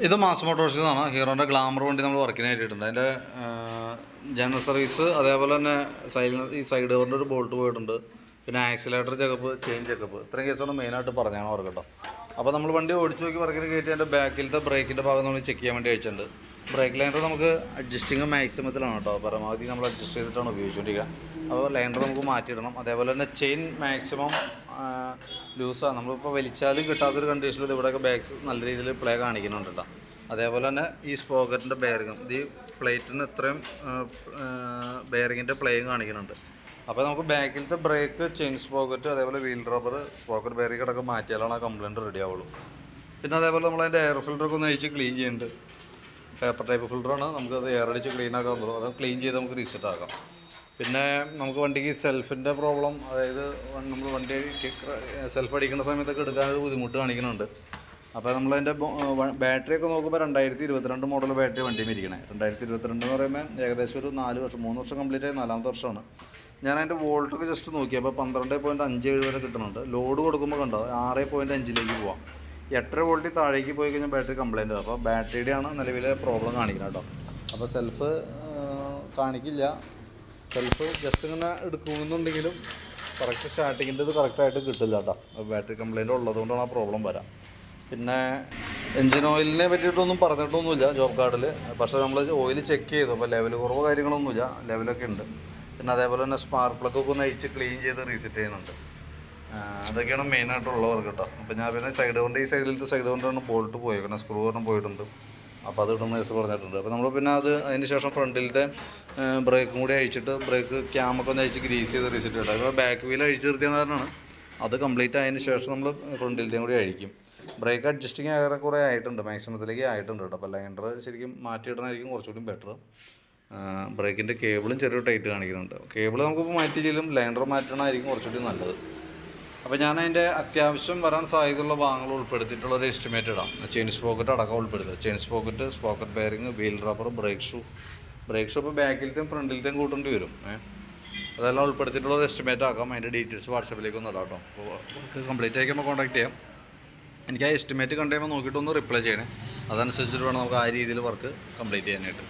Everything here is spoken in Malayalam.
ഇത് മാസ് മോട്ടോഴ്സിന്നാണ്. ഹീറോൻ്റെ ഗ്ലാമർ വണ്ടി നമ്മൾ വർക്കിന് ആയിട്ടുണ്ട്. അതിൻ്റെ ജനറൽ സർവീസ്, അതേപോലെ തന്നെ ഈ സൈഡ് ഡോറിൻ്റെ ഒരു ബോൾട്ട് പോയിട്ടുണ്ട്. പിന്നെ ആക്സിലേറ്റർ ചെക്കപ്പ്, ചെയിൻ ചെക്കപ്പ്, ഇത്രയും കേസാണ് മെയിനായിട്ട് പറഞ്ഞാണ് വർക്ക് കേട്ടോ. അപ്പോൾ നമ്മൾ വണ്ടി ഓടിച്ചു നോക്കി വർക്കിന് കയറ്റി അതിൻ്റെ ബാക്കിലത്തെ ബ്രേക്കിൻ്റെ ഭാഗം നമ്മൾ ചെക്ക് ചെയ്യാൻ വേണ്ടി അയച്ചിട്ടുണ്ട്. ബ്രേക്ക് ലൈനർ നമുക്ക് അഡ്ജസ്റ്റിങ് മാക്സിമത്തിലാണ് കേട്ടോ, പരമാവധി നമ്മൾ അഡ്ജസ്റ്റ് ചെയ്തിട്ടാണ് ഉപയോഗിച്ചുകൊണ്ടിരിക്കുക. അപ്പോൾ ലൈനർ നമുക്ക് മാറ്റിയിടണം. അതേപോലെ തന്നെ ചെയിൻ മാക്സിമം ലൂസാണ്. നമ്മളിപ്പോൾ വലിച്ചാലും കിട്ടാത്തൊരു കണ്ടീഷനിൽ ഇത് ഇവിടെയൊക്കെ ബാഗ്സ് നല്ല രീതിയിൽ പ്ലേ കാണിക്കുന്നുണ്ട് കേട്ടോ. അതേപോലെ തന്നെ ഈ സ്പോക്കറ്റിൻ്റെ ബെയറിങ്ങും ഈ പ്ലേറ്റിന് ഇത്രയും ബെയറിങ്ങിൻ്റെ പ്ലേയും കാണിക്കുന്നുണ്ട്. അപ്പോൾ നമുക്ക് ബാക്കിലത്തെ ബ്രേക്ക്, ചെയിൻ സ്പോക്കറ്റ്, അതേപോലെ വീൽ റബ്ബർ, സ്പോക്കറ്റ് ബെയറിംഗ് അടക്കം മാറ്റിയാലാണ് ആ കംപ്ലയിൻറ്റ് റെഡി ആവുള്ളൂ. പിന്നെ അതേപോലെ നമ്മളതിൻ്റെ എയർ ഫിൽറ്ററൊക്കെ ഒന്ന് അഴിച്ച് ക്ലീൻ ചെയ്യുന്നുണ്ട്. പേപ്പർ ടൈപ്പ് ഫിൽറ്ററാണ്, നമുക്കത് എയർ അടിച്ച് ക്ലീൻ ആക്കാവുള്ളൂ. അത് ക്ലീൻ ചെയ്ത് നമുക്ക് റീസെറ്റ് ആക്കാം. പിന്നെ നമുക്ക് വണ്ടിക്ക് സെൽഫിൻ്റെ പ്രോബ്ലം, അതായത് നമ്മൾ വണ്ടി സെൽഫ് അടിക്കുന്ന സമയത്തൊക്കെ എടുക്കാനൊരു ബുദ്ധിമുട്ട് കാണിക്കുന്നുണ്ട്. അപ്പോൾ നമ്മളതിൻ്റെ ബാറ്ററിയൊക്കെ നോക്കുമ്പോൾ 2022 മോഡൽ ബാറ്ററി വണ്ടിയിൽ ഇരിക്കണേ. 2022 എന്ന് പറയുമ്പോൾ ഏകദേശം ഒരു 4 വർഷം, 3 വർഷം കംപ്ലീറ്റ് ആയി, 4ാമത്തെ വർഷമാണ്. ഞാൻ അതിൻ്റെ വോൾട്ടൊക്കെ ജസ്റ്റ് നോക്കി. അപ്പോൾ 12.57 വരെ കിട്ടുന്നുണ്ട്. ലോഡ് കൊടുക്കുമ്പോൾ കണ്ടോ 6.5 പോവാം. 8 വോൾട്ടിൽ താഴേക്ക് പോയി കഴിഞ്ഞാൽ ബാറ്ററി കംപ്ലയിൻ്റ് ആണ്. അപ്പോൾ ബാറ്ററിയുടെയാണ് നിലവിലെ പ്രോബ്ലം കാണിക്കുന്നത് കേട്ടോ. അപ്പോൾ സെൽഫ് കാണിക്കില്ല. സെൽഫ് ജസ്റ്റ് ഇങ്ങനെ എടുക്കുന്നുണ്ടെങ്കിലും കറക്റ്റ് സ്റ്റാർട്ടിങ്ങിൻ്റെ ഇത് കറക്റ്റായിട്ട് കിട്ടില്ല കേട്ടോ. ബാറ്ററി കംപ്ലയിൻ്റ് ഉള്ളതുകൊണ്ടാണ് ആ പ്രോബ്ലം വരാം. പിന്നെ എൻജിൻ ഓയിലിനെ പറ്റിയിട്ടൊന്നും പറഞ്ഞിട്ടൊന്നുമില്ല ജോബ് കാർഡിൽ. പക്ഷേ നമ്മൾ ഓയിൽ ചെക്ക് ചെയ്തു. അപ്പോൾ ലെവൽ കുറവ് കാര്യങ്ങളൊന്നുമില്ല, ലെവലൊക്കെ ഉണ്ട്. പിന്നെ അതേപോലെ തന്നെ സ്പാർക്ക് പ്ലഗൊക്കെ ഒന്ന് അഴിച്ച് ക്ലീൻ ചെയ്ത് റീസെറ്റ് ചെയ്യുന്നുണ്ട്. അതൊക്കെയാണ് മെയിനായിട്ടുള്ള വർക്ക് കേട്ടോ. അപ്പോൾ ഞാൻ പിന്നെ ഈ സൈഡിലത്തെ കൊണ്ടാണ് ബോൾട്ട് പോയേക്കുന്നത്, സ്ക്രൂ ഒരെണ്ണം പോയിട്ടുണ്ട്. അപ്പോൾ അത് ഇടുന്ന കേസ് പറഞ്ഞിട്ടുണ്ട്. അപ്പോൾ നമ്മൾ പിന്നെ അതിന് ശേഷം ഫ്രണ്ടിലത്തെ ബ്രേക്കും കൂടി അഴിച്ചിട്ട് ബ്രേക്ക് ക്യാമൊക്കെ ഒന്ന് അഴിച്ച് ഗ്രീസ് ചെയ്ത് റീസെറ്റ് ചെയ്യട്ടെ. അപ്പോൾ ബാക്ക് വീൽ അഴിച്ച് നിർത്തിയ കാരണമാണ് അത് കംപ്ലീറ്റ് ആയതിന് ശേഷം നമ്മൾ ഫ്രണ്ടിലത്തെയും കൂടി അഴിക്കും. ബ്രേക്ക് അഡ്ജസ്റ്റിങ് ഏറെക്കുറെ ആയിട്ടുണ്ട്, മാക്സിമത്തിലേക്ക് ആയിട്ടുണ്ട് കേട്ടോ. അപ്പോൾ ലൈനർ ശരിക്കും മാറ്റിയിടണമായിരിക്കും കുറച്ചുകൂടി ബെറ്റർ. ബ്രേക്കിൻ്റെ കേബിളും ചെറിയ ടൈറ്റ് കാണിക്കുന്നുണ്ട്. കേബിൾ നമുക്കിപ്പോൾ മാറ്റിയില്ലെങ്കിലും ലൈനർ മാറ്റണമായിരിക്കും കുറച്ചുകൂടി നല്ലത്. അപ്പോൾ ഞാൻ അതിൻ്റെ അത്യാവശ്യം വരാൻ സാധ്യതയുള്ള ഭാഗങ്ങൾ ഉൾപ്പെടുത്തിയിട്ടുള്ളൊരു എസ്റ്റിമേറ്റ് ഇടാം. ചെയിൻ സ്പോക്കറ്റ് അടക്കം ഉൾപ്പെടുത്തുക. Chain sprocket, sprocket bearing, wheel rubber, brake shoe ഇപ്പോൾ ബാക്കിലത്തെയും ഫ്രണ്ടിലത്തെയും കൂട്ടേണ്ടി വരും. അതെല്ലാം ഉൾപ്പെടുത്തിയിട്ടുള്ളൊരു എസ്റ്റിമേറ്റ് ആക്കാം. അതിൻ്റെ ഡീറ്റെയിൽസ് വാട്സപ്പിലേക്ക് ഒന്ന് ഇടാം കേട്ടോ. അപ്പോൾ നമുക്ക് കംപ്ലീറ്റ് ആയിക്കുമ്പോൾ കോൺടാക്ട് ചെയ്യാം. എനിക്ക് ആ എസ്റ്റിമേറ്റ് കണ്ടുകഴിയുമ്പോൾ നോക്കിയിട്ടൊന്ന് റിപ്ലൈ ചെയ്യണേ. അതനുസരിച്ചിട്ട് വേണം നമുക്ക് ആ രീതിയിൽ വർക്ക് കംപ്ലീറ്റ് ചെയ്യാനായിട്ട്.